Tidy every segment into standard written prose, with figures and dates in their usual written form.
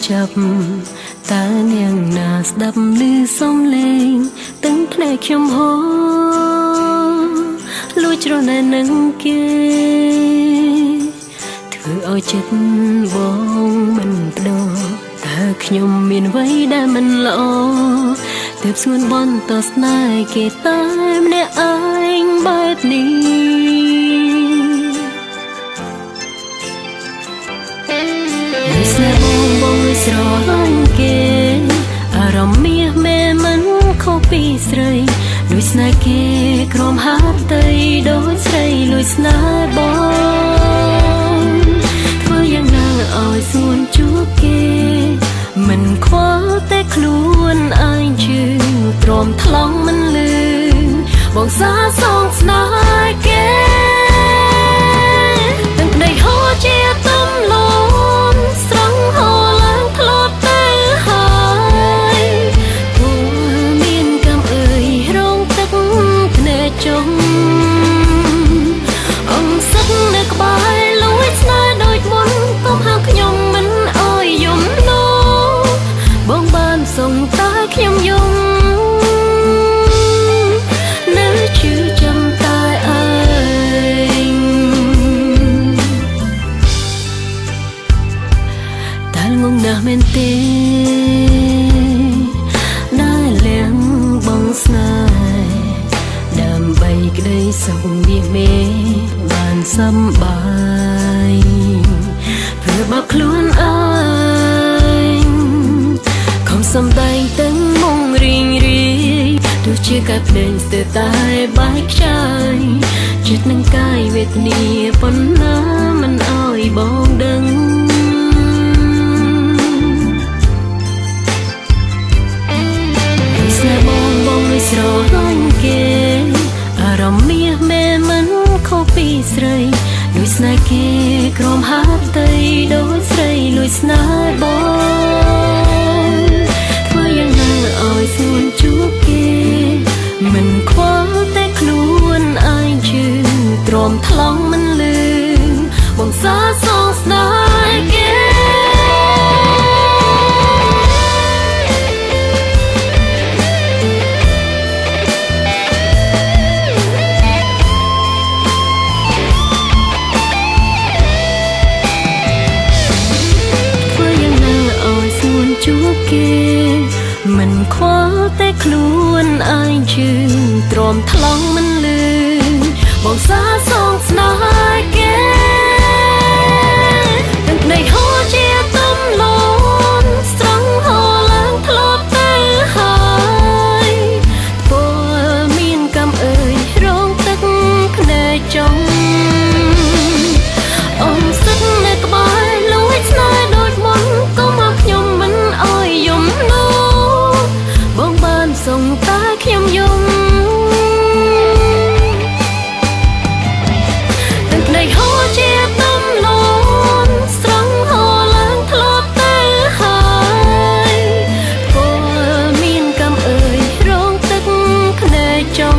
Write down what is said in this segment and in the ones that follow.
ចាប់តើនាងណាស្ដាប់ឮសំឡេងទាំងភ្នែកខ្ញុំហូរលួចច្រណែននឹងគេធ្វើឲ្យចិត្តបងមិនបដូរតើខ្ញុំមានអ្វីដែលមិនល្អទើបស្ងួនបន់តស្នេហ៍គេតែម្នាក់ឯងបែបនេះស្នេហ៍បងស្រឡាញ់គេអារម្មណ៍មាសមែនមិនខុសពីស្រីលួចស្នេហ៍គេក្រំហាត់ទៅដូចស្រីលួចស្នេហ៍បងធ្វើយ៉ាងណាឲ្យសួនជួបគេមិនខ្វល់តែខ្លួនឯងជឿទ្រាំថ្លង់មិនលឺបងសាសងស្នេហ៍គេទាំងប្តីហូរជាទំលំស្រង់ហូរឡើងធ្លាប់ទៅហើយព្រោះមានកម្មអើយរងទឹកភ្នែកចុងអងសឹកនៅក្បែរលួចស្នេហ៍ដូចមុនកុំហៅខ្ញុំមិនអើយយំនោបងបានសុំតែខ្ញុំយំនៅជឿចាំតែឯងតែងងណាស់មែនទេដែលលះបងស្នេហ៍ដើម្បីក្តីសុខវាមេបានសំបាយព្រោះបាក់ខ្លួនឯងខំសំដែងទាំងមុងរីងរាយទោះជាកាត់ភ្នែកស្ទើរតែបែកខ្ចាយចិត្តនឹងកាយវេទនាប៉ុណ្ណាមិនអោយបងដឹងស្នេហ៍បងលួចស្រឡាញ់គេអារម្មណ៍មាសមែនមិនខុសពីស្រីលួចស្នេហ៍គេក្រំហាត់ទៅដូចស្រីលួចស្នេហ៍បងធ្វើយ៉ាងណាឲ្យសួនជួបគេមិនខ្វល់តែខ្លួនឯងជឿទ្រាំថ្លង់មិនលឺបងសាសងស្នេហ៍គេជួបគេមិនខ្វល់តែខ្លួនឯងជឿទ្រាំថ្លង់មិនលឺបងសាសងស្នេហ៍គេទាំងភ្នែកហូរជាទំលំស្រង់ហូរឡើងធ្លាប់ទៅហើយព្រោះមានកម្មអើយរងទឹកភ្នែកចុងអងសឹកនៅក្បែរលួចស្នេហ៍ដូចមុនកុំមកខ្ញុំមិនអោយយំនោបងបានសុំតែខ្ញុំយំទាំងភ្នែកហូរជាទំលំស្រង់ហូរឡើងធ្លាប់ទៅហើយព្រោះមានកម្មអើយរងទឹកភ្នែកចុង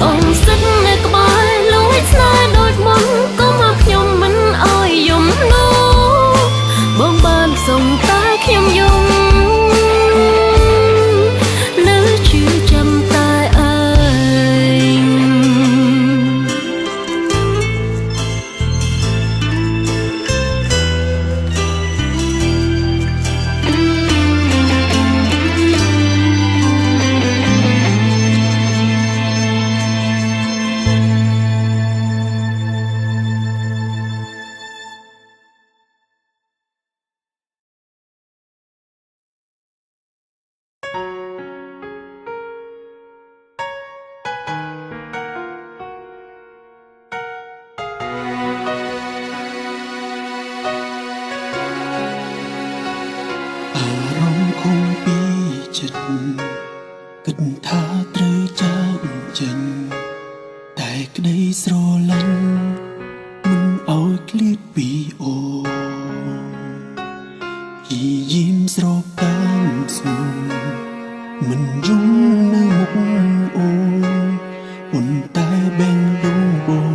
អងសឹកនៅក្បែរលួចស្នេហ៍ដូចមុនកុំមកខ្ញុំមិនអោយយំនោបងបានសុំតែខ្ញុំយំនៅជឿចាំតែឯងគិតថាត្រូវចាំចេញតែក្តីស្រឡាញ់មិនឲ្យឃ្លាតពីអូព្យាយាមស្រោបតាមស្មុំមិនយំនៅមុខអូប៉ុន្តែបែងដងបង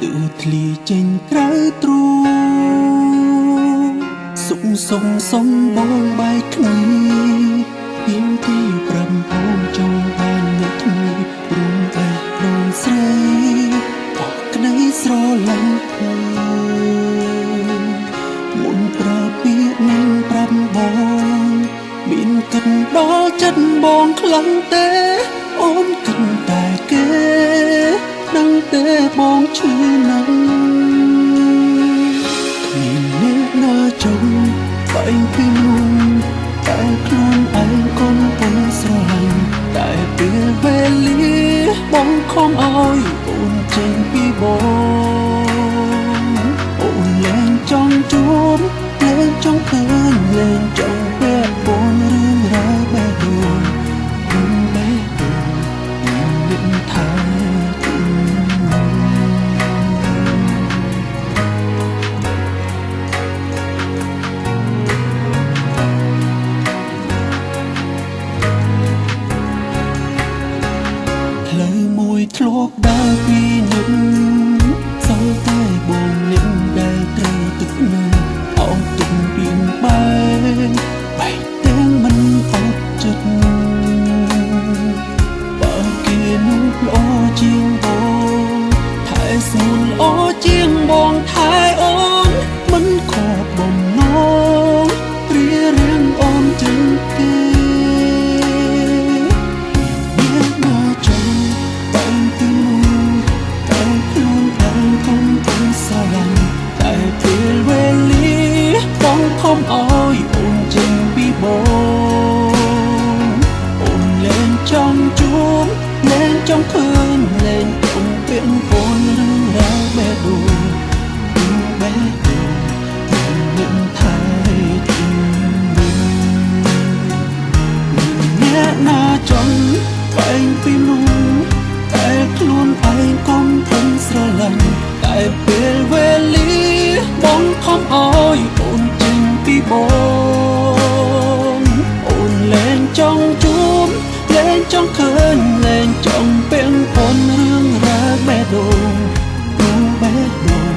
ទើបធ្លាចេញក្រៅទ្រូង សុខសុខសំបងបាយគ្នាពីទីប្រាំពងចង់បាននៅគ្នារួមតែដងស្រីអស់ក្តីស្រឡាញ់เธอមុនប្រើពាក្យនឹងប្រាប់បងមានគិតដល់ចិត្តបងខ្លាំងទេអូនគិតតែគេដឹងទេបងឈឺណាស់គ្មានអ្នកណាចង់បែងពីមុនតែខ្លួនឯងកូនបងស្រឡាញ់តែពេលវេលាបងខំឲ្យអូនចេញពីបងអូនលែងចង់ជួបលែងចង់ឃើញលែងចង់ពាក់ព័ន្ធរឿងរ៉ាវបែបដូនបែបដូនមានថាផ្លូវមួយធ្លាប់ដើរពីនឹងសល់តែបងនឹងដែលត្រូវទឹកនៅអោបទុំពីនបែកទាំងមិនអត់ចិត្តបើគេនោះល្អជាងបងថែស្មូនល្អជាងបងថែអូនមិនខកបំណងរៀបរៀងអូនจึงទេអ្នកណាចង់បែងពីមុនតែខ្លួនឯងកុំទៅស្រឡាញ់តែពេលវេលាបងខំឲ្យអូនចេញពីបងអូនលែងចង់ជួបលែងចង់ឃើញលែងចង់ពាក់ព័ន្ធរឿងរ៉ាវបែបដូនបែបដូនមិនថែទីអ្នកណាចង់បែងពីមុនតែខ្លួនឯងកុំទៅស្រឡាញ់តែពេលវេលាបងខំឲ្យអូនចេញពីបងអូនលែងចង់ជួបលែងចង់ឃើញលែងចង់ពាក់ព័ន្ធរឿងរ៉ាវបែបដូនបែបដូន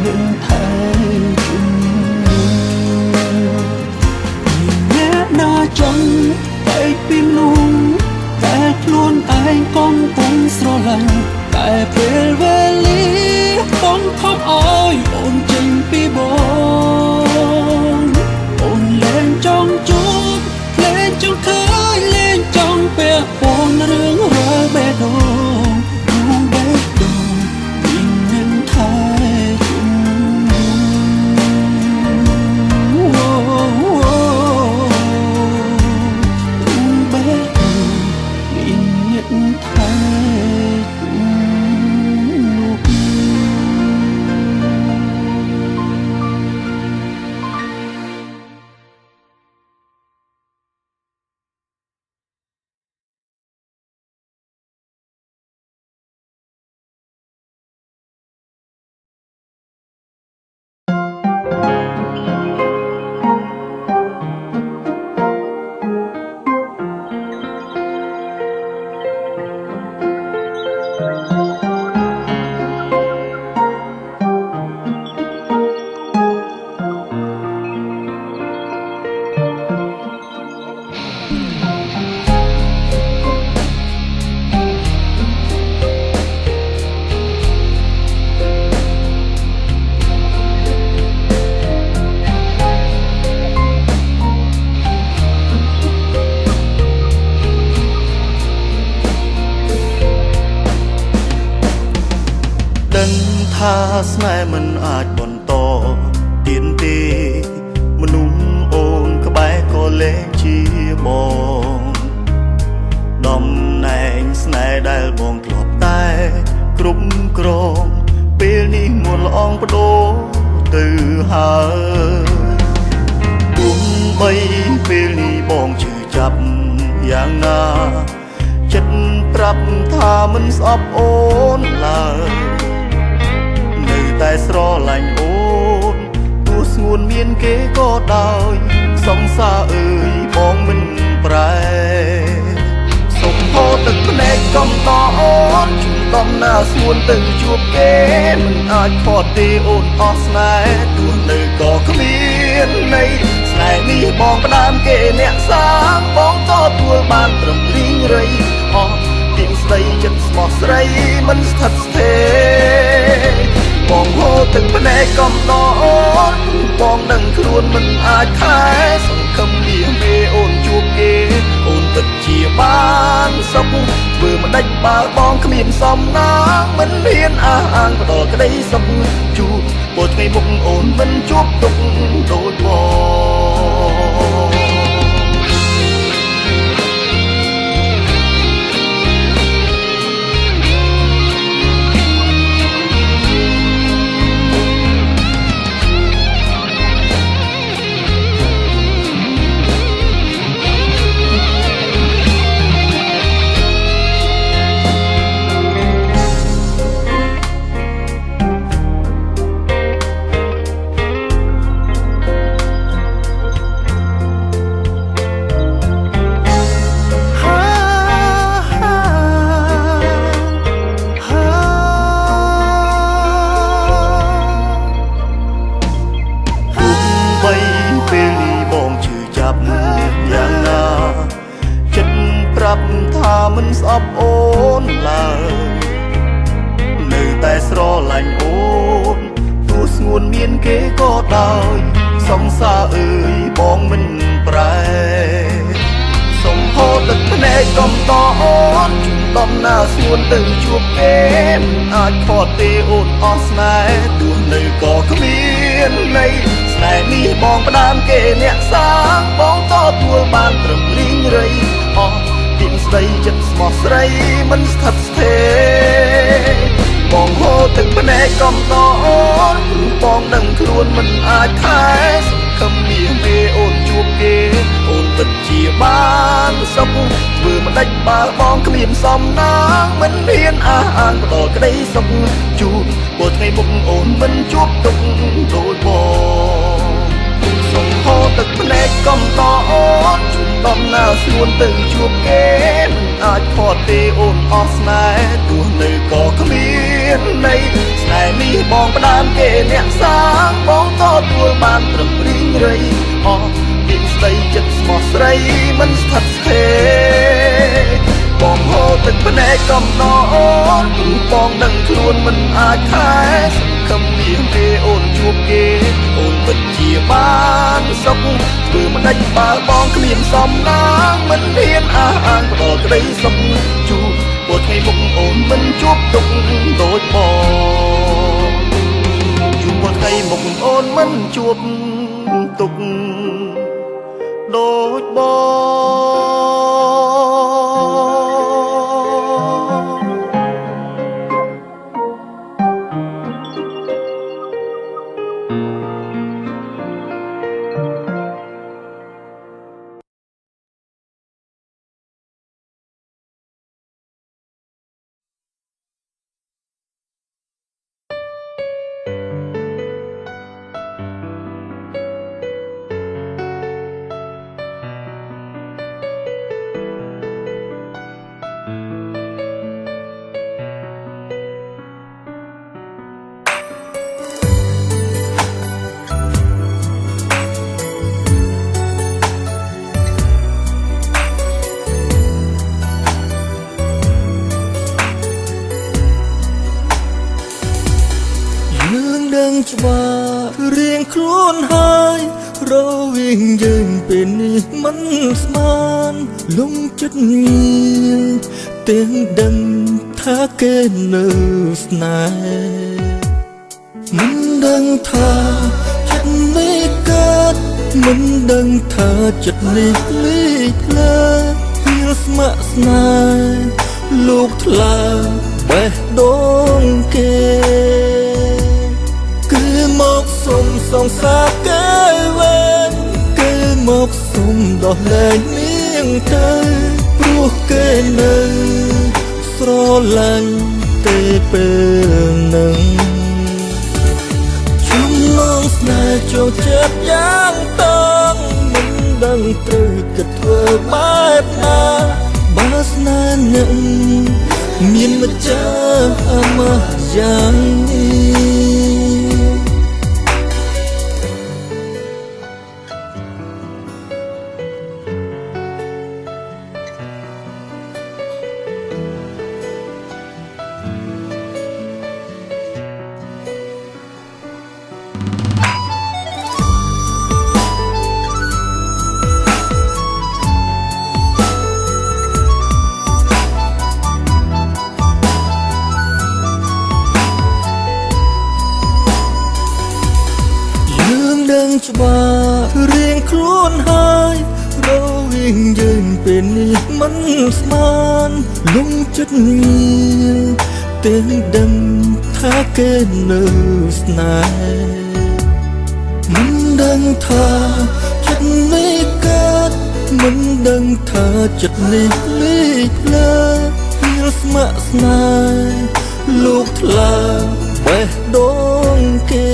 មិនថែជុំអ្នកណាចង់បែកពីមុនតែខ្លួនឯងកំពុងស្រឡាញ់តែពេលវេលាបងខំឲ្យអូនចេញពីបងអូនលែងចង់ជួបលែងចង់ឃើញលែងចង់ពាក់ព័ន្ធរឿងរ៉ាវបែបដូនបែបដូនពីនឹងថែជុំបែបដូនមានអ្នកថែជុំនោះ ថាស្នេហ៍មិនអាចបន្តទៀនទេមនុស្សអូនក្បែរក៏លែងជាបងតំណែងស្នេហ៍ដែលបងធ្លាប់តែគ្រប់គ្រងពេលនេះមុនល្អងបដូរទៅហើយទោះបីពេលនេះបងឈឺចាប់យ៉ាងណាចិត្តប្រាប់ថាមិនស្អប់អូនឡើយនៅតែស្រឡាញ់អូនទោះស្ងួនមានគេក៏ដោយសង្សារអើយបងមិនប្រែសុំហូរទឹកភ្នែកកំតអូនជុំដំណើរស្ងួនទៅជួបគេមិនអាចផត់ទេអូនអស់ស្នេហ៍ទោះនៅក៏គ្មាន នន័យស្នេហ៍នេះបងផ្ដាំគេអ្នកសាងបងទទួលបានត្រឹមរីងរៃអស់ទៀងស្ដីចិត្តស្មោះស្រីមិនស្ថិតស្ថេរបងហូរទឹកភ្នែកកំដរបងដឹងខ្លួនមិនអាចខែសង្ឃឹមមាសមេអូនជួបគេអូនទឹកជាបានសុខធ្វើមិនដេចបើបងគ្មានសំណាងមិនហ៊ានអះអាងផ្ដល់ក្តីសុខជួបព្រោះថ្ងៃមុខអូនមិនជួបទុកដូចបងមិនស្អប់អូនឡើយនៅតែស្រឡាញ់អូនទោះស្ងួនមានគេក៏ដោយសង្សារអើយបងមិនប្រែសុំហូរទឹកភ្នែកកំតអូនជុំដំណើរស្ងួនទៅជួបគេមិនអាចខត់ទេអូនអស់ស្នេហ៍ទោះនៅក៏គ្មានន័យស្នេហ៍នេះបងផ្ដាំគេអ្នកសាងបងទទួលបានត្រឹមរីងរៃអស់ទៀងស្ដីចិត្តស្មោះស្រីមិនស្ថិតស្ថេរបងហូរទឹកភ្នែកកំតអូនបងដឹងខ្លួនមិនអាចខែសង្ឃឹមមាសមេអូនជួបគេអូនពិតជាបានសុខធ្វើមិនដេចបើបងគ្មានសំណាងមិនហ៊ានអះអាងផ្ដល់ក្តីសុខជួបព្រោះថ្ងៃមុខអូនមិនជួបទុកដូចបងសុំហូរទឹកភ្នែកកំតអូនជុំដំណើរស្ងួនទៅជួបគេមិនអាចខត់ទេអូនអស់ស្នេហ៍ទោះនៅក៏គ្មានន័យស្នេហ៍នេះបងផ្ដាំគេអ្នកសាងបងទទួលបានត្រឹមរីងរៃអស់ទៀងស្ដីចិត្តស្មោះស្រីមិនស្ថិតស្ថេរបងហូរទឹកភ្នែកកំដរអូនទោះបងដឹងខ្លួនមិនអាចខែសង្ឃឹមមាសមេអូនជួបគេអូនពិតជាបានសុខធ្វើមិនដេចបើបងគ្មានសំណាងមិនហ៊ានអះអាងផ្ដល់ក្តីសុខជួបព្រោះថ្ងៃមុខអូនមិនជួបទុកដូចបងជួបព្រោះថ្ងៃមុខអូនមិនជួបទុកដូចបងច្បាស់រៀងខ្លួនហើយរវាងយើងពេលនេះមិនស្មានលងចិត្តញៀនទាំងដឹងថាគេនៅស្នេហ៍មិនដឹងថាចិត្តនេះកើតមិនដឹងថាចិត្តនេះភ្លេចផ្លែហៀលស្ម័គ្រស្នេហ៍លោកថ្លើមបេះដូងគេមកសុំសងសាគេវិញគេមកសុំដោះលែងនាងទៅព្រោះគេនៅស្រឡាញ់ទេពេលនឹងចំណងស្នេហ៍ចូលចិត្តយ៉ាងតងមិនដឹងត្រូវគិតធ្វើបែបណាបើស្នេហ៍នឹងមានម្ចាស់អមយ៉ាងនេះ នហើយរវាងយើងពេលនេះមិនស្មានលងចិត្តងារទាំងដឹងថាគេនៅស្នេហ៍មិនដឹងថាចិត្តនេះកើតមិនដឹងថាចិត្តនេះលេចផ្លើហៀលស្ម័គ្រស្នេហ៍លោកថ្លាបេះដូងគេ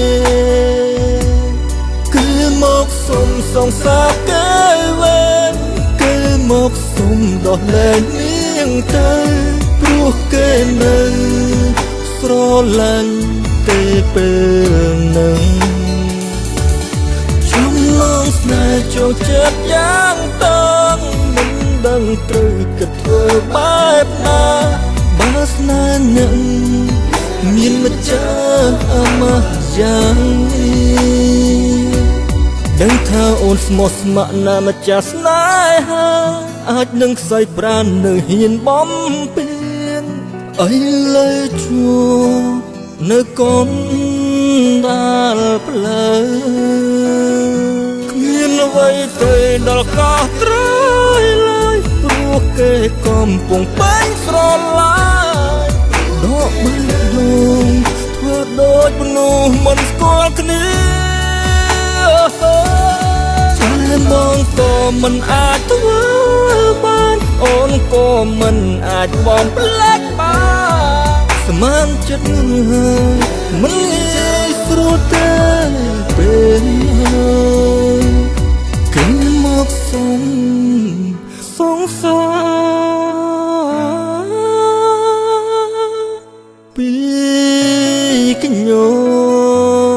គឺមកសុំសងសាគេវិញគឺមកសុំដោះលែងនាងទៅព្រោះគេនៅស្រឡាញ់ទេពេលនឹងចំណងស្នេហ៍ចូលចិត្តយ៉ាងតងមិនដឹងត្រូវគិតធ្វើបែបណាបើស្នេហ៍នឹងមានម្ចាស់អមយ៉ាងនេះដឹងថាអូនស្មោះស្ម័គ្រណាម្ចាស់ស្នេហាអាចនឹងខ្សែប្រាណនៅហ៊ានបំពេញអីលើជួនៅកូនដាល់ផ្លូវគ្មានអ្វីទៅដល់កោះត្រយឡើយព្រោះគេកំពុងបែកស្រឡាយដកបាញ់យងធ្វើដូចមនុស្សមិនស្គាល់គ្នាតែមកក៏មិនអាចធ្វើបានអូនក៏មិនអាចបំភ្លេចបានស្មានចិត្តហើយមិនងាយស្រួលទេពេលគេមកសុំសងសាពីខ្ញុំ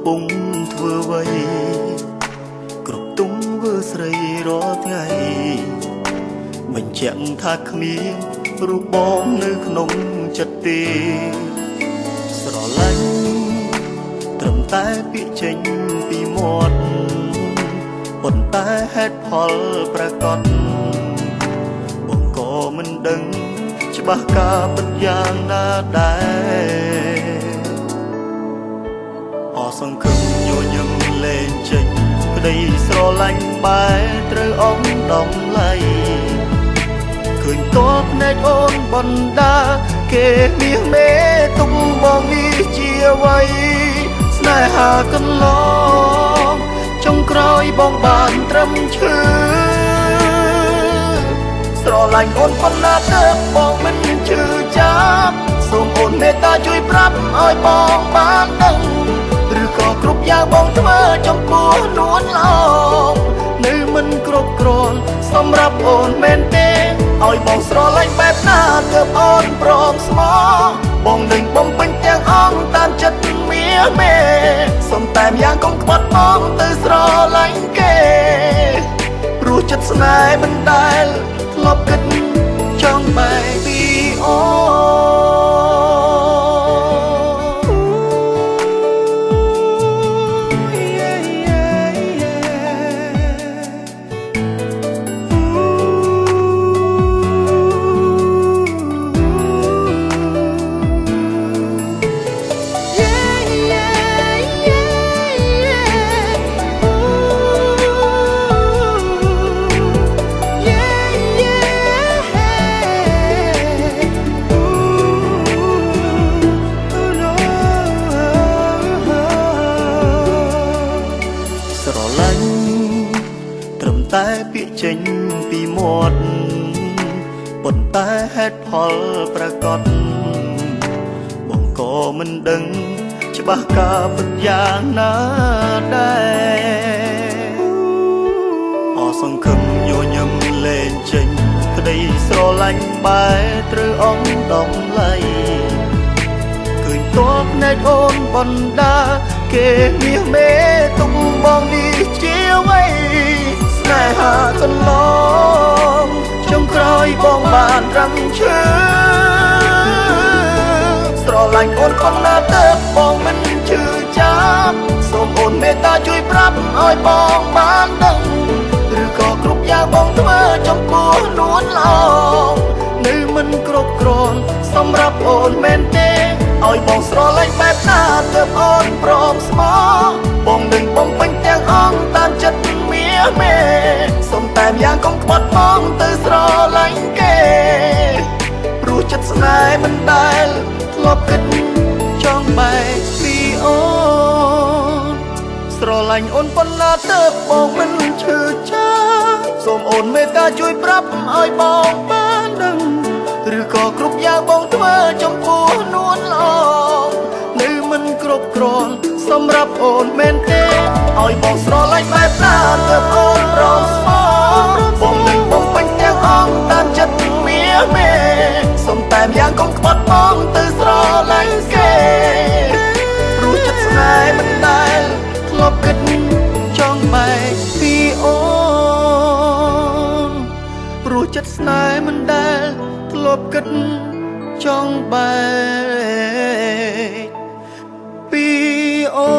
ពុងធ្វើអ្វីគ្រប់ទុំធ្វើស្រីរាល់ថ្ងៃបញ្ជាក់ថាគ្មានរូបបងនៅក្នុងចិត្តទេស្រឡាញ់ត្រឹមតែពាក្យចេញពីមាត់ប៉ុន្តែហេតុផលប្រកបបងក៏មិនដឹងច្បាស់ការពិតយ៉ាងណាដែរអសង្ឃឹមញញឹមលែងចេញក្តីស្រឡាញ់បែរត្រូវអំដំឡៃឃើញតបភ្នែកអូនបណ្ដាគេមាសមេទុំបងនេះជាអ្វីស្នេហាកន្លងចុងក្រោយបងបានត្រឹមឈឺស្រឡាញ់អូនប៉ុណ្ណាទៅបងមិនជឿចាប់សូមអូនមេត្តាជួយប្រាប់ឲ្យបងបានដឹងឬក៏គ្រប់យ៉ាងបងធ្វើចំពោះនួនឡងនៅមិនគ្រប់គ្រាន់សម្រាប់អូនមែនទេឲ្យបងស្រឡាញ់បែបណាទើបអូនព្រមស្មោះបងនឹងបំពេញទាំងអង្គតាមចិត្តមាសមេសុំតែម្យ៉ាងកុំក្បត់បងទៅស្រឡាញ់គេព្រោះចិត្តស្នេហ៍មិនដែលធ្លាប់គិតចង់បែកពីអូតែពាក្យចេញពីមាត់ប៉ុន្តែហេតុផលប្រកបបងក៏មិនដឹងច្បាស់ការពិតយ៉ាងណាដែរអសង្ឃឹមញញឹមលែងចេញក្តីស្រឡាញ់បែរត្រូវអំដំឡៃឃើញតបភ្នែកអូនបណ្ដាគេមាសមេទុំបងនេះជាអ្វីស្នេហាកន្លងចុងក្រោយបងបានរំឈឺស្រឡាញ់អូនប៉ុណ្ណាទៅបងមិនជឿចាប់សូមអូនមេត្តាជួយប្រាប់ឲ្យបងបានដឹងឬក៏គ្រប់យ៉ាងបងធ្វើចំពោះនួនឡងនៅមិនគ្រប់គ្រាន់សម្រាប់អូនមែនទេឲ្យបងស្រឡាញ់បែបណាទើបអូនព្រមស្មោះបងនឹងបំពេញទាំងអង្គតាមចិត្តមាសមេសុំតែម្យ៉ាងកុំក្បត់បងទៅស្រឡាញ់គេព្រោះចិត្តស្នេហ៍មិនដែលធ្លាប់គិតចង់បែកពីអូនស្រឡាញ់អូនប៉ុណ្ណាទៅបងមិនឈឺចាប់សូមអូនមេត្តាជួយប្រាប់ឲ្យបងបានដឹងឬក៏គ្រប់យ៉ាងបងធ្វើចំពោះនួនឡងនៅមិនគ្រប់គ្រាន់សម្រាប់អូនមែនទេឲ្យបងស្រឡាញ់បែបណាទើបអូនព្រមស្មោះបងនឹងបំពេញទាំងអង្គតាមចិត្តមាសមេសុំតែម្យ៉ាងកុំក្បត់បងទៅស្រឡាញ់គេព្រោះចិត្តស្នេហ៍មិនដែលធ្លាប់គិតចង់បែកពីអូនព្រោះចិត្តស្នេហ៍មិនដែលធ្លាប់គិតចង់បែកពីអូ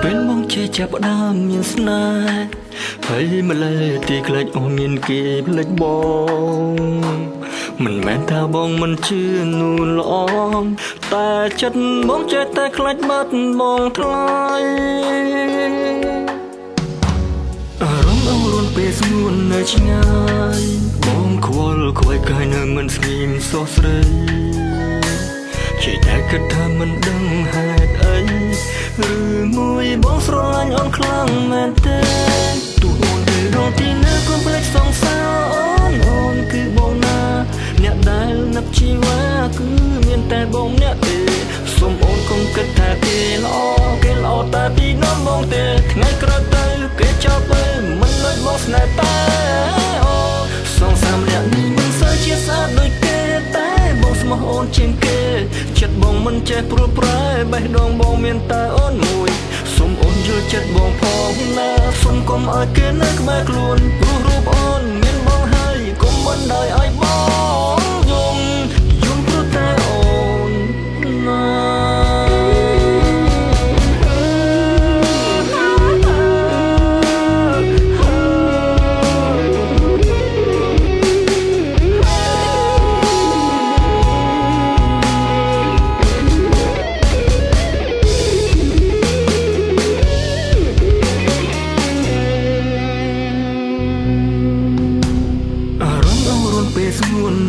ពេលមកជាចាប់ដើមមានស្នេហ៍ហើយម្លេះទីខ្លាចអូនមានគេភ្លេចបងមិនមែនថាបងមិនជឿនូនល្អតែចិត្តបងចេះតែខ្លាចបាត់បងថ្លៃអារម្មណ៍អងរួនពេលស្ងួននៅឆ្ងាយបងខ្វល់ខ្វាយកាយនៅមិនស្ងៀមសោះស្រីជាតែគិតថាមិនដឹងហេតុអីឬមួយបងស្រឡាញ់អូនខ្លាំងមែនទេទោះអូនទៅរកទីណាក៏ភ្លេចសង្សារអូនគឺបងណាអ្នកដែលនឹកជីវ៉ាគឺមានតែបងម្នាក់ទេសូមអូនកុំគិតថាគេល្អតែពីនាំបងទេថ្ងៃក្រោយទៅគេចោលទៅមិនដូចបងស្នេហ៍តែអូសងសាមអ្នកនេះមិនសូវជាស្អាតដូចគេតែបងស្មោះអូនជាងគេចិត្តបងមិនចេះព្រួយប្រែបេះដូងបងមានតែអូនមួយសូមអូនយល់ចិត្តបងផងណាសូមកុំឲ្យគេនៅក្បែរខ្លួនព្រោះរូបអូនមានបងហើយកុំបណ្ដោយឲ្យបងយំព្រោះតែអូនណា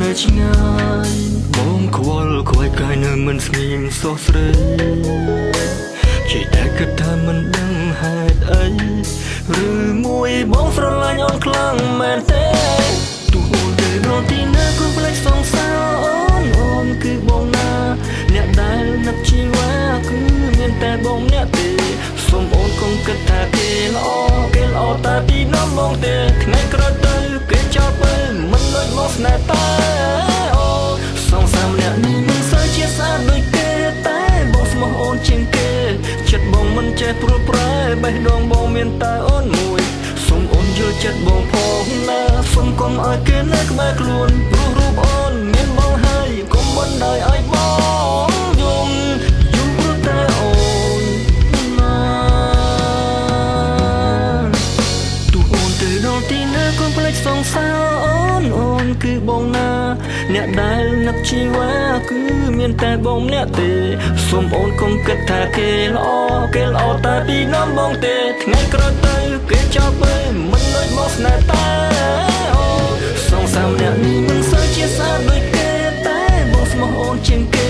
នៅឆ្ងាយបងខ្វល់ខ្វាយកាយនៅមិនស្ងៀមសោះស្រីជាតែគិតថាមិនដឹងហេតុអីឬមួយបងស្រឡាញ់អូនខ្លាំងមែនទេទោះអូនទៅរកទីណាក៏ភ្លេចសង្សារអូនគឺបងណាអ្នកដែលនឹកជីវ៉ាគឺមានតែបងម្នាក់ទេសូមអូនកុំគិតថាគេល្អតែពីនាំបងទេថ្ងៃក្រោយទៅគេចោលទៅមិនដូចមកស្នេហ៍តែអូសងសាមអ្នកនេះមិនសូវជាស្អាតដូចគេតែបងស្មោះអូនជាងគេចិត្តបងមិនចេះព្រួយប្រែបេះដូងបងមានតែអូនមួយសូមអូនយល់ចិត្តបងផងណាសូមកុំឲ្យគេនៅក្បែរខ្លួនព្រោះរូបអូនមានបងហើយកុំបណ្ដោយឲ្យបងយំព្រោះតែអូនណាទោះអូនទៅដល់ទីណាក៏ភ្លេចសង្សារអូនគឺបងណាអ្នកដែលនឹកជីវ៉ាគឺមានតែបងម្នាក់ទេសូមអូនកុំគិតថាគេល្អតែពីនាំបងទេថ្ងៃក្រោយទៅគេចោលទៅមិនដូចមកស្នេហ៍តែអូសងសាមអ្នកនេះមិនសូវជាស្អាតដូចគេតែបងស្មោះអូនជាងគេ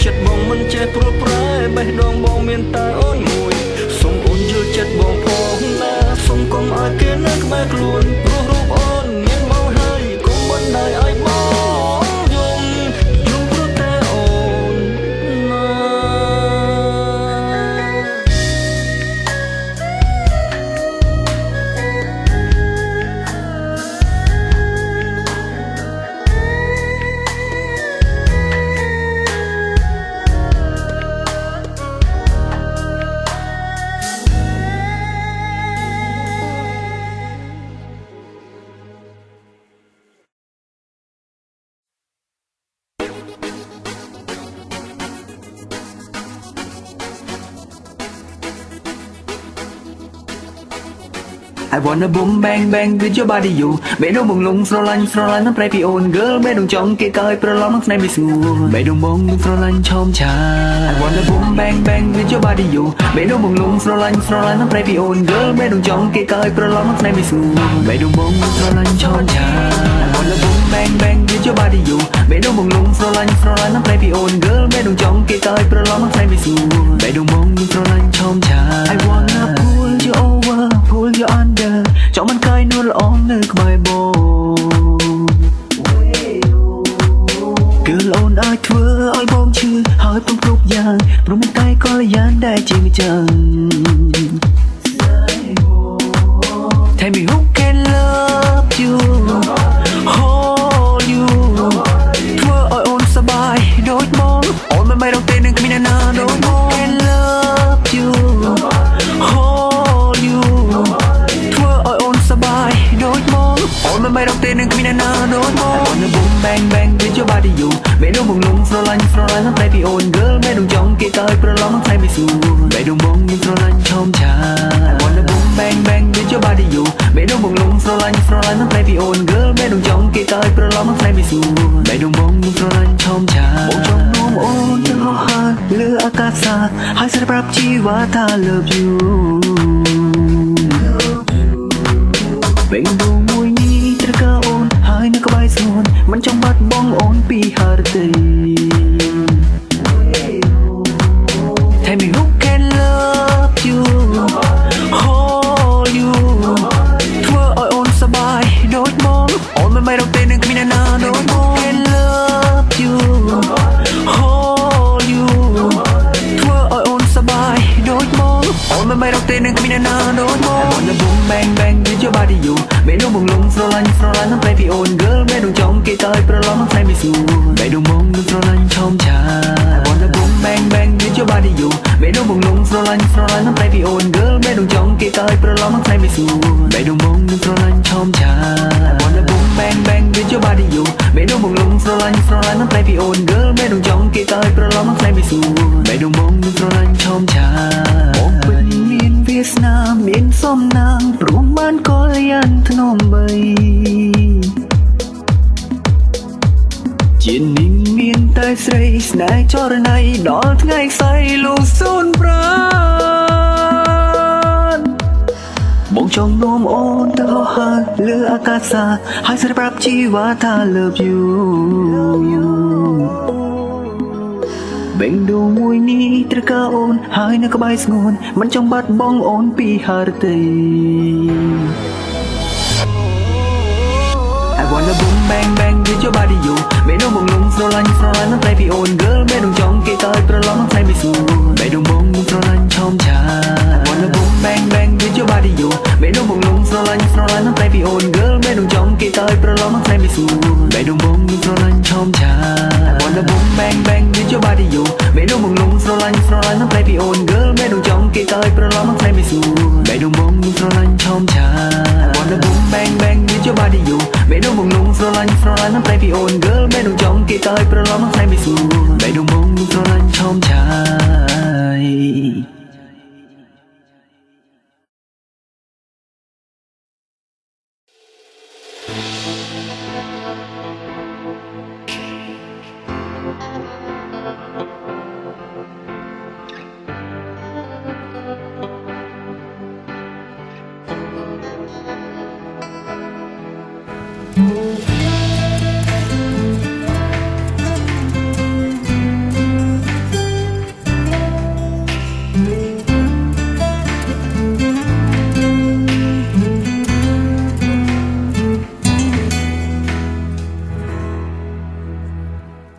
ចិត្តបងមិនចេះព្រួយប្រែបេះដូងបងមានតែអូនមួយសូមអូនយល់ចិត្តបងផងណាសូមកុំឲ្យគេនៅក្បែរខ្លួនព្រោះរូបអូនមានបងហើយកុំបណ្ដោយឲ្យបងយំព្រោះតែអូនណាI wanna boom bang bang with your body you បេះដូងបងលងស្រឡាញ់នឹងប្រៃពីអូន girl បេះដូងចង់គេកើយប្រឡំនឹងស្នេហ៍មិនស្ងួនបេះដូងបងនឹងស្រឡាញ់ឆោមឆា I wanna boom bang bang with your body you បេះដូងបងលងស្រឡាញ់នឹងប្រៃពីអូន girl បេះដូងចង់គេកើយប្រឡំនឹងស្នេហ៍មិនស្ងួនបេះដូងបងនឹងស្រឡាញ់ឆោមឆា I wanna boom bang bang with your body you បេះដូងបងលងស្រឡាញ់នឹងប្រៃពីអូន girl បេះដូងចង់គេកើយប្រឡំនឹងស្នេហ៍មិនស្ងួនបេះដូងបងនឹងស្រឡាញ់ឆោមឆា I wanna pull you over pull you under ចង់មិនកាយនួនល្អនៅក្បែរបងគឺអូនអាចធ្វើឲ្យបងឈឺហើយពំគ្រប់យ៉ាងព្រមមានកាយកល្យានដែលជាម្ចាំង Tell me who can love you hold you ធ្វើឲ្យអូនសប្បាយដូចបងអូនមិនต้องទេនឹងគ្មានណាដូចបង Can love you hold you ធ្វើឲ្យអូនសប្បាយដូចបងអូនមិនต้องទេនឹងគ្មានណាដូចបង I wanna boom bang bang with your body you បេះដូងបង លងស្រឡាញ់នឹងតែពីអូន girl មេដងចង់គេទៅប្រឡងនឹងតែពីសួរមេដងបងមានស្រឡាញ់ឈោមឆា I wanna boom bang bang with your body you មេដងបងលងស្រឡាញ់នឹងតែពីអូន girl មេដងចង់គេទៅប្រឡងនឹងតែពីសួរមេដងបងមានស្រឡាញ់ឈោមឆាបងចង់នោមអូនទាំងហោះហើរលើអាកាសហើយស្រាប់ជីវ៉ាថា love you បេងដងមួយនេះត្រូវការអូនហើយនៅក្បែរស្ងួនមិនចង់បាត់បង់អូនពីហារតី Tell me who can love you hold you ធ្វើឲ្យអូនសប្បាយដូចមកអូនមិនរកទេនឹងគ្មានអ្នកណាដូចមក can love you hold you ធ្វើឲ្យអូនសប្បាយដូចមកអូនមិនរកទេនឹងគ្មានអ្នកណាដូចមក I wanna boom bang bang with your body you មេដងបងលងស្រឡាញ់នឹងតែពីអូន girl មេដងចង់គេទៅប្រឡងនឹងតែពីសួរមេដងបងនឹងស្រឡាញ់ឈោមឆា I wanna boom bang bang with your body you មេដងបងលងស្រឡាញ់នឹងតែពីអូន girl មេដងចង់គេទៅប្រឡងនឹងតែពីសួរមេដងបងនឹងស្រឡាញ់ឈោមឆា I wanna boom bang bang with your body you មេដងបងលងស្រឡាញ់នឹងតែពីអូន girl មេដងចង់គេទៅប្រឡងនឹងតែពីសួរមេដងបងនឹងស្រឡាញ់ឈោមឆាបងពេញមានវាសនាមានសំណាងព្រមបានកលយានធ្នមបីជានិញមានតែស្រីស្នេហ៍ចរណៃដល់ថ្ងៃស្អីលូសូនប្រាណបងចង់នោមអូនទៅហោះហើរលើអាកាសហើយស្រាប់ជីវ៉ាថា love you បេងដងមួយនេះត្រូវការអូនហើយនៅក្បែរស្ងួនមិនចង់បាត់បង់អូនពីហារតី I wanna boom bang bang with your body you មេដងបងលងស្រឡាញ់នឹងតែពីអូន girl មេដងចង់គេទៅប្រឡងនឹងតែពីសួរមេដងបងនឹងស្រឡាញ់ឈោមឆា I wanna boom bang bang with your body you មេដងបងលងស្រឡាញ់នឹងតែពីអូន girl មេដងចង់គេទៅប្រឡងនឹងតែពីសួរមេដងបងនឹងស្រឡាញ់ឈោមឆា I wanna boom bang bang with your body you មេដងបងលងស្រឡាញ់នឹងតែពីអូន girl មេដងចង់គេទៅប្រឡងនឹងតែពីសួរមេដងបងនឹងស្រឡាញ់ឈោមឆា I wanna boom bang bang with your body you មេដងបងលងស្រឡាញ់នឹងតែពីអូន girl មេដងចង់គេទៅប្រឡងនឹងតែពីសួរមេដងបងនឹងស្រឡាញ់ឈោមឆា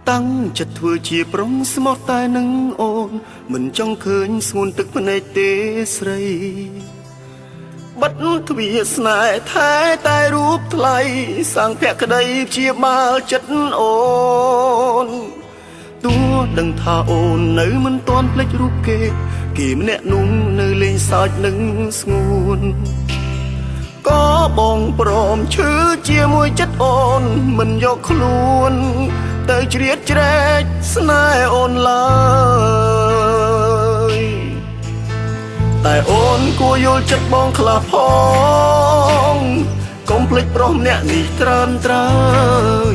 តាំងចិត្តធ្វើជាប្រុងស្មោះតែនឹងអូនមិនចង់ឃើញស្ងួនទឹកភ្នែកទេស្រីបាត់ទ្វាស្នេហ៍ថែតែរូបថ្លៃសាងភក្តីព្យាបាលចិត្តអូនទោះដឹងថាអូននៅមិនទាន់ភ្លេចរូបគេម្នាក់នោះនៅលេងសើចនឹងស្ងួនក៏បងព្រមឈឺជាមួយចិត្តអូនមិនយកខ្លួនទៅជ្រៀតជ្រែកស្នេហ៍អូនឡើយតែអូនគួរយល់ចិត្តបងខ្លះផងកុំភ្លេចប្រុសម្នាក់នេះត្រើនត្រើយ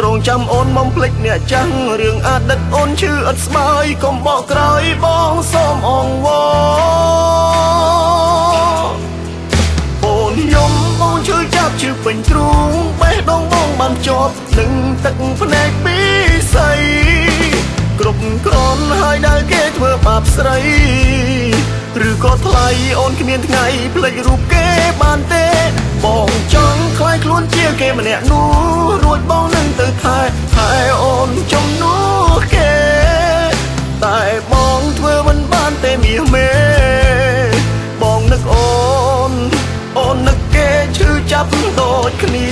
រងចាំអូនបំភ្លេចអ្នកចាំងរឿងអតីតអូនឈឺអត់ស្បើយកុំបកក្រោយបងសូមអង្វរអូនយំបងឈឺចាប់ឈឺពេញទ្រូងបេះដូងបងបានជាប់នឹងទឹកភ្នែកពីស័យគ្រប់គ្រាន់ហើយដែលគេធ្វើបាបស្រីឬក៏ថ្លៃអូនគ្មានថ្ងៃភ្លេចរូបគេបានទេបងចង់ខ្លាយខ្លួនជាគេម្នាក់នោះរួចបងនឹងទៅថែអូនជំនួសគេតែបងធ្វើមិនបានទេមាសមេបងនឹកអូននឹកគេឈឺចាប់ដូចគ្នា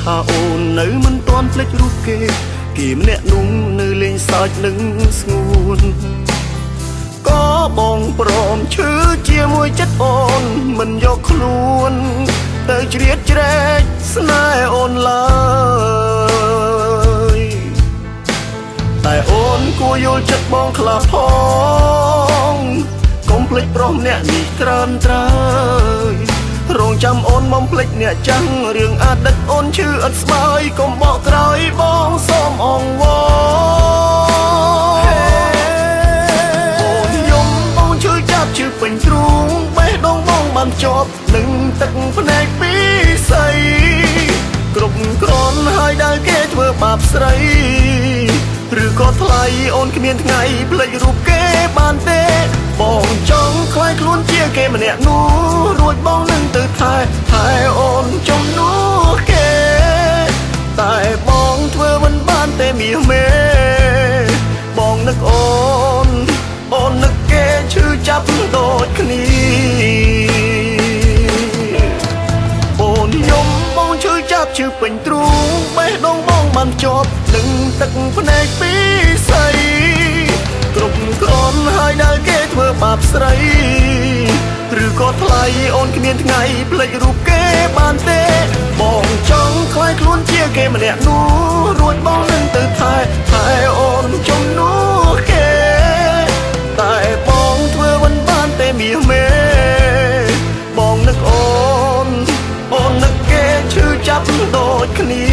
ថាអូននៅមិនទាន់ភ្លេចរូបគេគេម្នាក់នោះនៅលេងសើចនឹងស្ងួនក៏បងព្រមឈឺជាមួយចិត្តអូនមិនយកខ្លួនទៅជ្រៀតជ្រែកស្នេហ៍អូនឡើយតែអូនគួរយល់ចិត្តបងខ្លះផងកុំភ្លេចប្រុសម្នាក់នេះត្រើនត្រើយរងចាំអូនមុំភ្លេចអ្នកចាំងរឿងអតីតអូនឈឺឥតស្បើយកុំបកក្រោយបងសូមអង្វរអូនយំបងឈឺចាប់ឈឺពេញទ្រូងបេះដូងបងបានជាប់នឹងទឹកភ្នែកពីស័យគ្រប់គ្រាន់ហើយដែលគេធ្វើបាបស្រីឬក៏ថ្លៃអូនគ្មានថ្ងៃភ្លេចរូបគេបានទេបងចង់ខ្លាយខ្លួនជាគេម្នាក់នោះរួចបងនឹងទៅថែអូនចំនួនគេតែបងធ្វើមិនបានទេមាសមេបងនឹកអូននឹកគេឈឺចាប់ដូចគ្នាអូនយំបងឈឺចាប់ឈឺពេញទ្រូងបេះដូងបងបានជាប់នឹងទឹកភ្នែកពីស័យគ្រប់គ្រាន់ហើយដែលគេធ្វើបាបស្រីឬក៏ថ្លៃអូនគ្មានថ្ងៃភ្លេចរូបគេបានទេបងចង់ខ្លាយខ្លួនជាគេម្នាក់នោះរួចបងនឹងទៅថែអូនចំនួនគេតែបងធ្វើមិនបានទេមាសមេបងនឹកអូននឹកគេឈឺចាប់ដូចគ្នា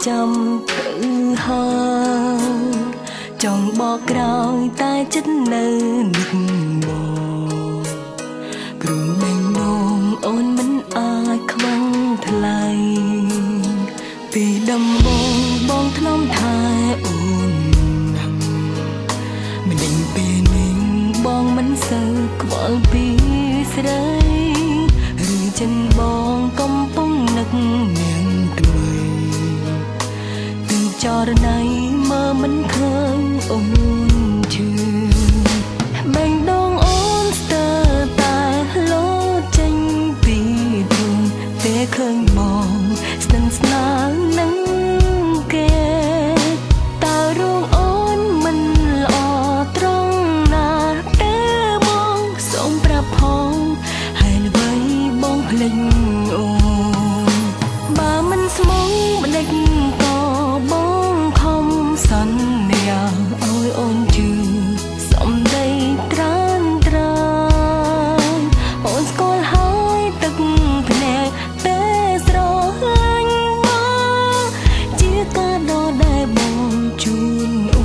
ចាំទៅហើយចង់បកក្រោយតែចិត្តនៅនឹកមកព្រមបេះដូងអូនមិនអាចខ្វងថ្លៃពីដំបងបងថ្នមថែអូនណាស់មិនដឹងពេលនេះបងមិនសូវខ្វល់ពីស្រីឬចិនបងកំពុងនឹកនាងថ្មីចរណៃមើលមិនឃើញអូនឈឺបេះដូងអូនស្ទើរតែលោតចេញពីទ្រូងតែឃើញបងស្នឹងស្នាលនឹងគេតើរងអូនមិនល្អត្រង់ណាទេបងសូមប្រាប់ផងហើយល្បីបងភ្លេចអូនបើមិនស្មងបដិចសន្យាឲ្យអូនជឿសំដីត្រានត្រើយអូនស្គាល់ហើយទឹកភ្នែកតែស្រឡាញ់បងជាការដ៏ដែលបងជូនអូ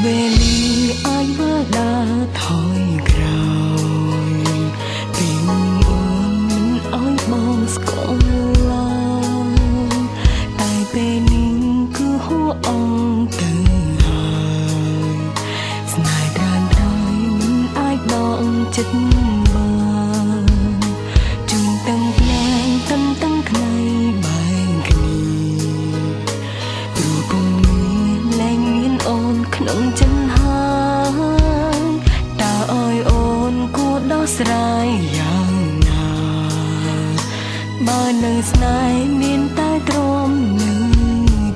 វេលាអាចមើលដើរថយ ចិត្តបានជុំទាំងផ្នែកទាំងថ្ងៃបែងគ្នាព្រោះគង់មានលែងមានអូនក្នុងចិនហើយតើអើយអូនគួរដោះស្រាយយ៉ាងណាបើនៅស្នេហ៍មានតែទ្រាំនឹង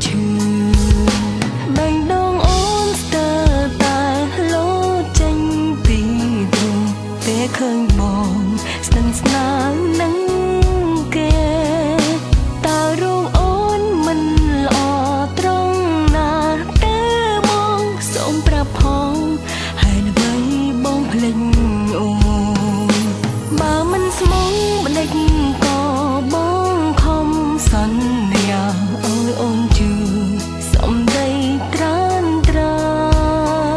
ឈឺបេះដូងអូនស្ទើរតែលោតចេញពីទ្រូងពេលឃើញបងស្និទ្ធស្នាលនឹងគេតើរូបអូនមិនល្អត្រង់ណាទេបងសូមប្រាប់ផងហើយអ្វីបងភ្លេចអូនបើមិនស្មងបដិចក៏បងខំសន្យាអើយអូនជឿសំដីត្រានត្រើ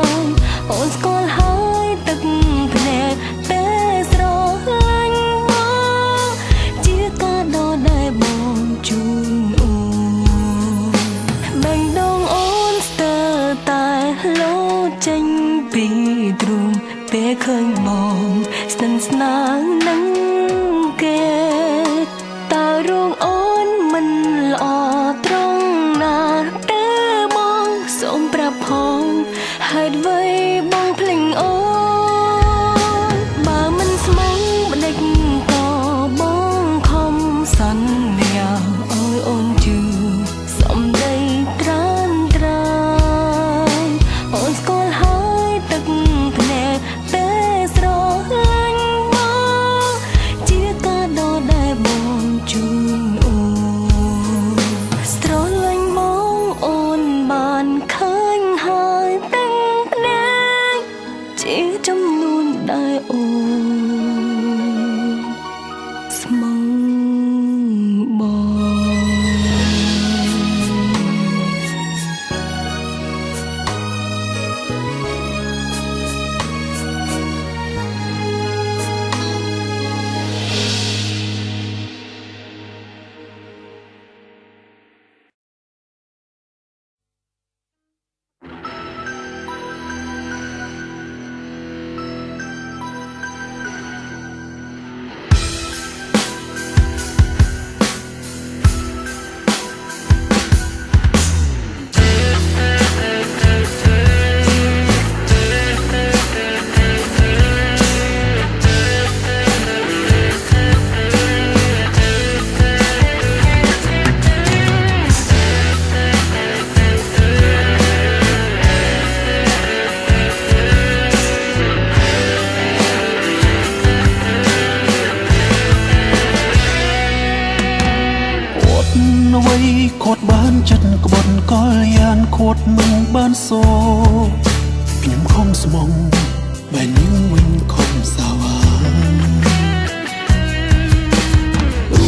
យអូនស្គាល់ហើយទឹកភ្នែកតែស្រឡាញ់បងជាការដ៏ដែលបងជូនអូនបេះដូងអូនស្ទើរតែលោតចេញពីទ្រូងពេលឃើញបងស្និទ្ធស្នាលនឹងគេតើរូបអូនមិនល្អត្រង់ណាទេបងសូមប្រាប់ផងហេតុអ្វីបងភ្លេចអូនបើមិនស្មងបដិចក៏បងខំសន្យាអើយអូនជឿសំដីត្រានត្រើយអូនស្គាល់ហើយទឹកភ្នែកតែស្រឡាញ់បងជាការដ៏ដែលបងជូនអូនស្រឡាញ់បងអូនបានឃើញហើយទាំងភ្នែកជាចំនួនដែលអូនស្មងបង ខួតបានចិត្តក្បត់កលយ៉ានខួតមិនបានសូខ្ញុំខំស្មងបែរនាងវិញខំសាវ៉ារូ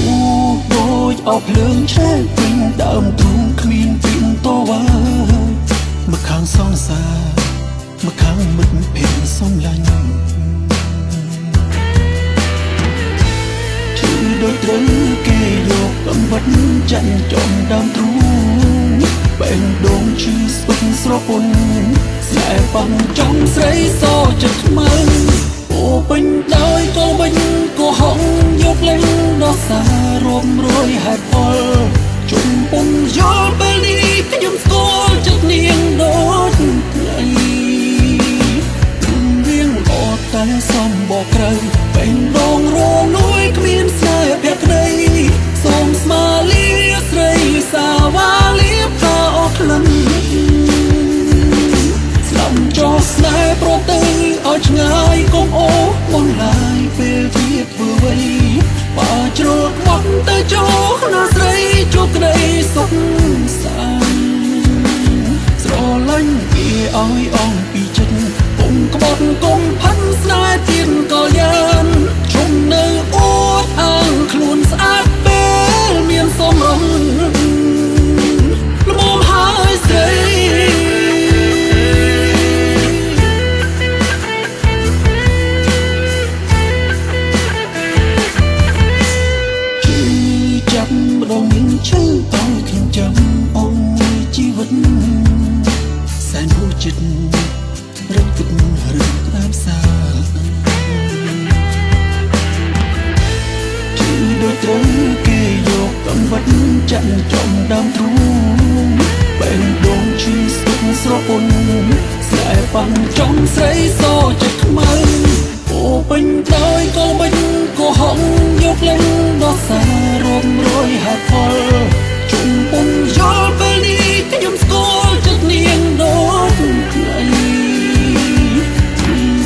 បដូចអោភ្លើងឆេះពេញដើមទ្រូងគ្មានពីនតវ៉ាមកខាងសងសាមកខាងមិត្តភក្តិសំឡាញ់ដូចត្រូវគេយកកំបិតចាញ់ចំដើមទ្រូងបេះដូងឈឺស្ពឹកស្រពន់ស្នេហ៍បាំងចំស្រីសចិត្តខ្មៅអូពេញដោយកលវិញក៏ហងយកលេងដោះសាររួមរយហេតុផលជុំពុំយល់ពេលនេះខ្ញុំស្គាល់ចិត្តនាងដូចថ្ងៃរៀងអត់តែសំបកក្រៅបេះដូងរងនួយគ្មានស្នេហ៍ភក្តីសូមស្មាលាស្រីសាវ៉ាលៀបតាអស់ក្លិនស្ដាប់ចោះស្នេហ៍ប្រទៅឲ្យឆ្ងាយកុំអូបន្លាយពេលទៀតធ្វើអ្វីបើជ្រុលខ្វាត់ទៅចូលណាស្រីជួបក្តីសុខសាន្តស្រឡាញ់គេឲ្យអងពីចិត្តកុំក្បត់កុំផាន់ស្នេហ៍ទៀតក៏យ៉ាងជុំនៅអួតអាងខ្លួនស្អាតពេលមានសំរងល្មមហើយស្រីចាប់ម្ដងមានឈឺតោះខ្ញុំចាំអូនជីវិតសែនហួចចិត្តរឹកទឹករឿងក្តាមសា ស្រីសចិត្តខ្មៅអូពេញដោយក៏បិញក៏ហងយកលេងដោះសាររំរយហេតុផលជុំពុំយល់ពេលនេះខ្ញុំស្គាល់ចិត្តនាងដូចថ្ងៃ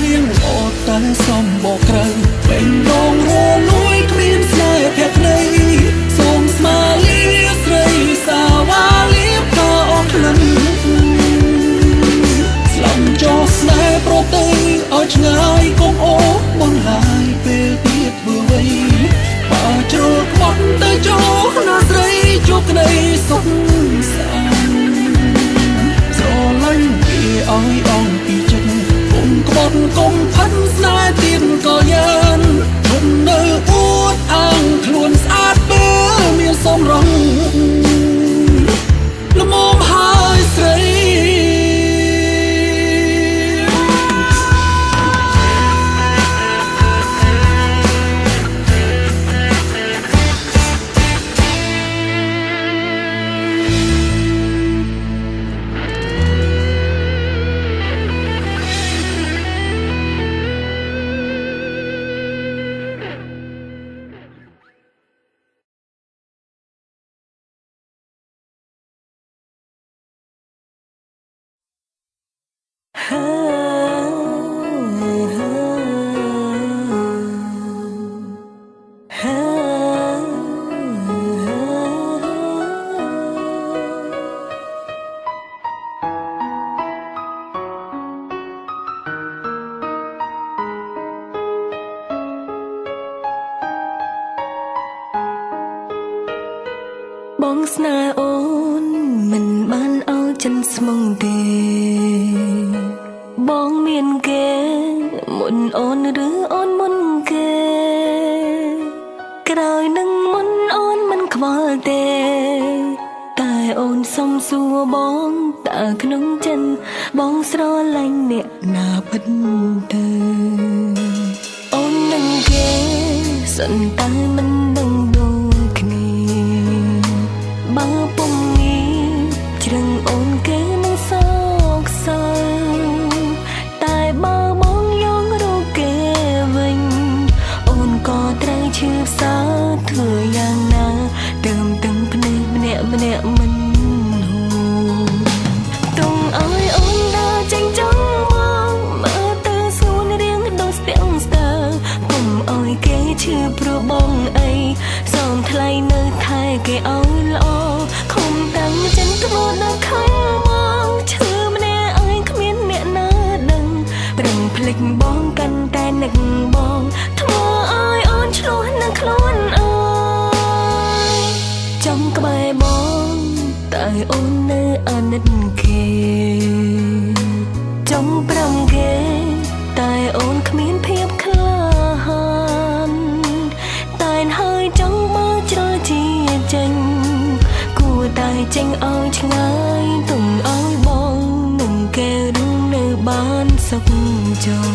នាងអត់តែសំបកក្រៅពេញដងរលួយគ្មានស្នេហ៍ភក្តីសូមស្មាលាស្រីសាវ៉ាលាផាអស់ក្លិនស្លំចោះស្នេហ៍ប្រទៃឲ្យឆ្ងាយកុំអូបងឡាយពេលទៀតធ្វើអ្វីបើជ្រុលក្បត់ទៅចូលណាស្រីជួបក្តីសុខសាន្តស្រឡាញ់ពីឲ្យអងពីចិត្តកុំក្បត់កុំផាត់ស្នេហ៍ទៀតក៏យ៉ាងជុំនៅអួតអាងខ្លួនស្អាតបើមានសំរងល្មមហើយស្រីបងស្នេហ៍អូនមិនបានឲ្យចិនស្មងទេបងមានគេមុនអូនឬអូនមុនគេក្រោយនឹងមុនអូនមិនខ្វល់ទេតែអូនសុំសួរបងតើក្នុងចិនបងស្រឡាញ់អ្នកណាពិតទៅអូននឹងគេសិនតែមិនដឹងដូចគ្នាបើពុំមានជ្រឹងអូនគេនឹងសោកសៅតែបើបងយករូបគេវិញអូនក៏ត្រូវឈឺផ្សៅធ្វើយ៉ាងណាដើមទាំងភ្នែកម្នាក់ម្នាក់មិនហួទងឲ្យអូនដើរចេញចង់មកមើលទៅស្ងួនរៀងដូចស្ទាំងស្ទើពុំឲ្យគេឈឺព្រោះបងអីសូមថ្លៃនៅថែគេឲ្យល្អខំតាំងចិនធ្វើដល់ខំមកឈឺម្នាក់ឯងគ្មានអ្នកណាដឹងប្រឹងភ្លេចបងកាន់តែនឹកបងធ្វើឲ្យអូនឆ្លោះនឹងខ្លួនអើយចំក្បែរបងតែអូននៅអាណិតគេចំប្រាំគេតែអូនគ្មានភាពក្លាហានតែហើយចង់បើជ្រុលជាចេញគួរតែចេញឲ្យឆ្ងាយទុំឲ្យបងនឹងគេនឹងនៅបានសុខចុង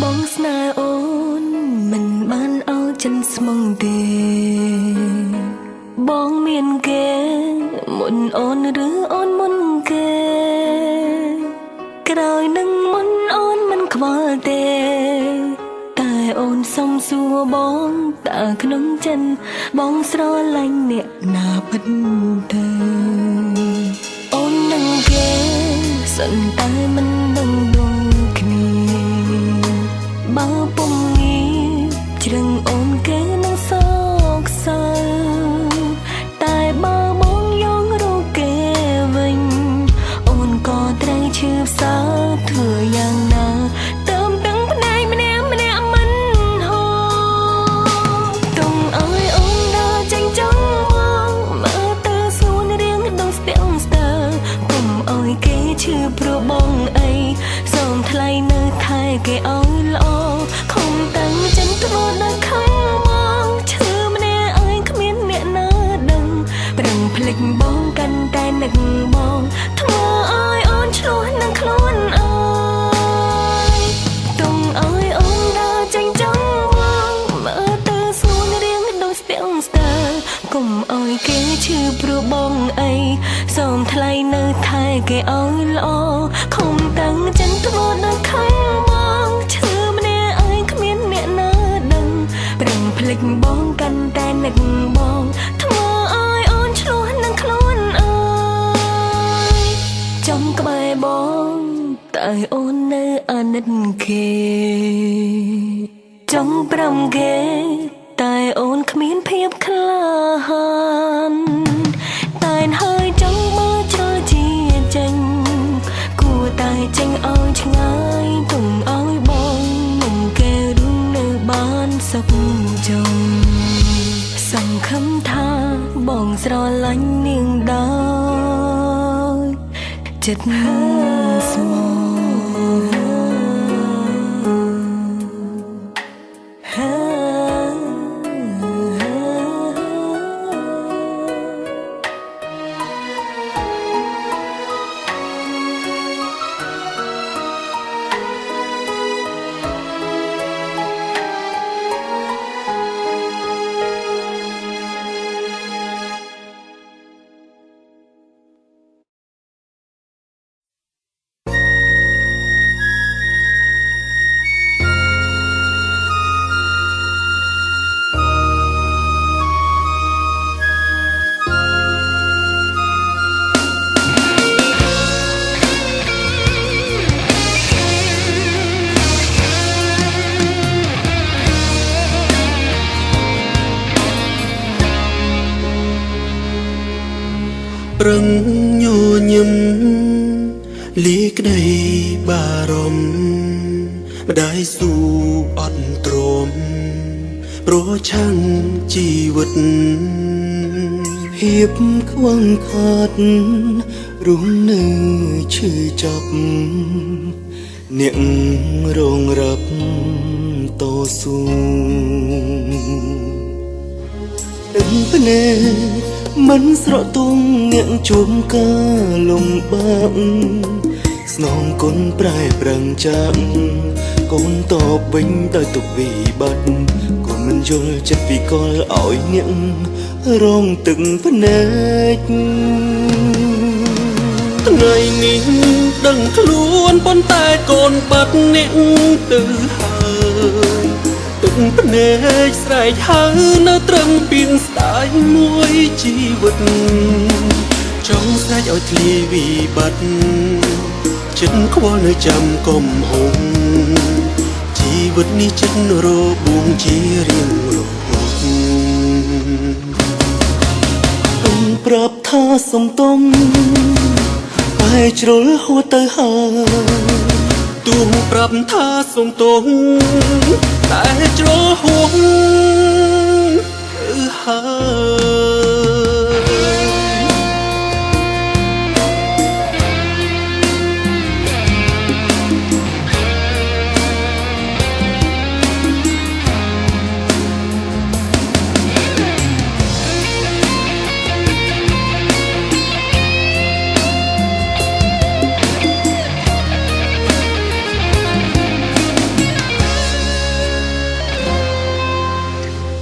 បងស្នេហ៍អូនមិនបានឲ្យចិនស្មងទេបងមានគេមុនអូនឬអូនមុនគេក្រោយនឹងមុនអូនមិនខ្វល់ទេតែអូនសុំសួរបងតើក្នុងចិនបងស្រឡាញ់អ្នកណាពិតទៅអូននឹងគេសិនតែមិនដឹងដូចគ្នាបើពុំងារជ្រឹងអូនគេនឹងសោកសៅតែបើបងយករូបគេវិញអូនក៏ត្រូវឈឺផ្សៅធ្វើយ៉ាងណាទៅទាំងភ្នែកម្នាក់ម្នាក់មិនហូរទុំឲ្យអូនដើរចេញចង់មកមើលទៅស្ងួនរៀងដូចស្ទាំងស្ទើពុំឲ្យគេឈឺព្រោះបងអីសូមថ្លៃនៅថែគេឲ្យល្អខំ កុំអោយគេឈឺព្រោះបងអីសូមថ្លៃនៅថែគេអោយល្អខំតាំងចិត្តធ្វើដល់ខែបងឈឺម្នាក់អើយគ្មានអ្នកណាដឹងប្រឹងភ្លេចបងកាន់តែនឹកបងធ្វើអើយអូនឆ្លោះនឹងខ្លួនអើយចំក្បែរបងតែអូននៅអាណិតគេចង់ប្រាំគេតែអូនគ្មានភាពក្លាហានតែហើយចង់មើលជ្រើជាចេញគួរតែចេញឲ្យឆ្ងាយកុំឲ្យបងមិនគេរឿងនៅបានសុខចុងសង្ឃឹមថាបងស្រឡាញ់នាងដោយចិត្តស្មោះប្រឹងញញឹមលីក្ដីបារម្ភម្ដាយស៊ូអត់ទ្រាំព្រោះឆាំងជីវិតភាពខ្វឹងខាត់រស់នៅឈឺចាប់អ្នករងរាប់តស៊ូដឹងភ្នែកមិនស្រកទុំអ្នកជួមការលំបាកស្នងគុណប្រែប្រឹងចាក់កូនតបវិញដោយទុកវិបត្តិកូនមិនយល់ចិត្តពីកលឲ្យអ្នករងទឹកភ្នែកថ្ងៃនេះដឹងខ្លួនប៉ុន្តែកូនបាត់អ្នកទៅហើយទឹកភ្នែកស្រែកហៅនៅត្រឹមពីងស្ដាយមួយជីវិតចង់ស្រែកឲ្យធ្លាយវិបត្តិចិត្តខ្វល់នៅចាំកុំហុំជីវិតនេះចិត្តរបួងជារៀងរហូតទុំប្រាប់ថាសំទុំតែជ្រុលហួរទៅហើយទូប្រាប់ថាសុំទោសតែជ្រុលហួងហើយ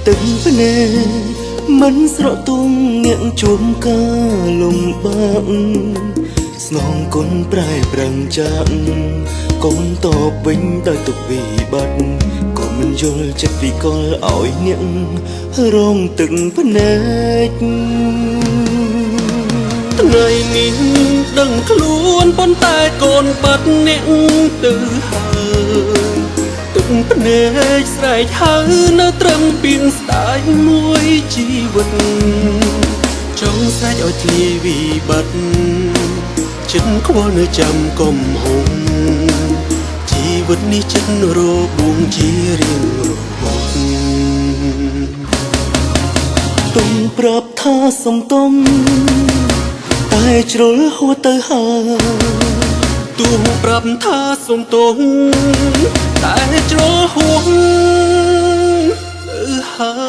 ទឹកភ្នែកមិនស្រកទុំអ្នកជួមការលំបាកស្នងគុណប្រែប្រឹងចាក់កូនតបវិញដោយទុកវិបត្តិក៏មិនយល់ចិត្តពីកលឲ្យអ្នករងទឹកភ្នែកថ្ងៃនេះដឹងខ្លួនប៉ុន្តែកូនបាត់អ្នកទៅហើយទឹកភ្នែកស្រែកហៅនៅត្រឹមពីងស្ដាយមួយជីវិតចង់ស្រែកឲ្យធ្លាយវិបត្តិចិត្តខ្វល់នៅចាំកុំហុំជីវិតនេះចិត្តរបួងជារៀងរហូតទុំប្រាប់ថាសំទុំតែជ្រុលហួរទៅហើយទូប្រាប់ថាសុំទោសតែជ្រុលហួងហើយ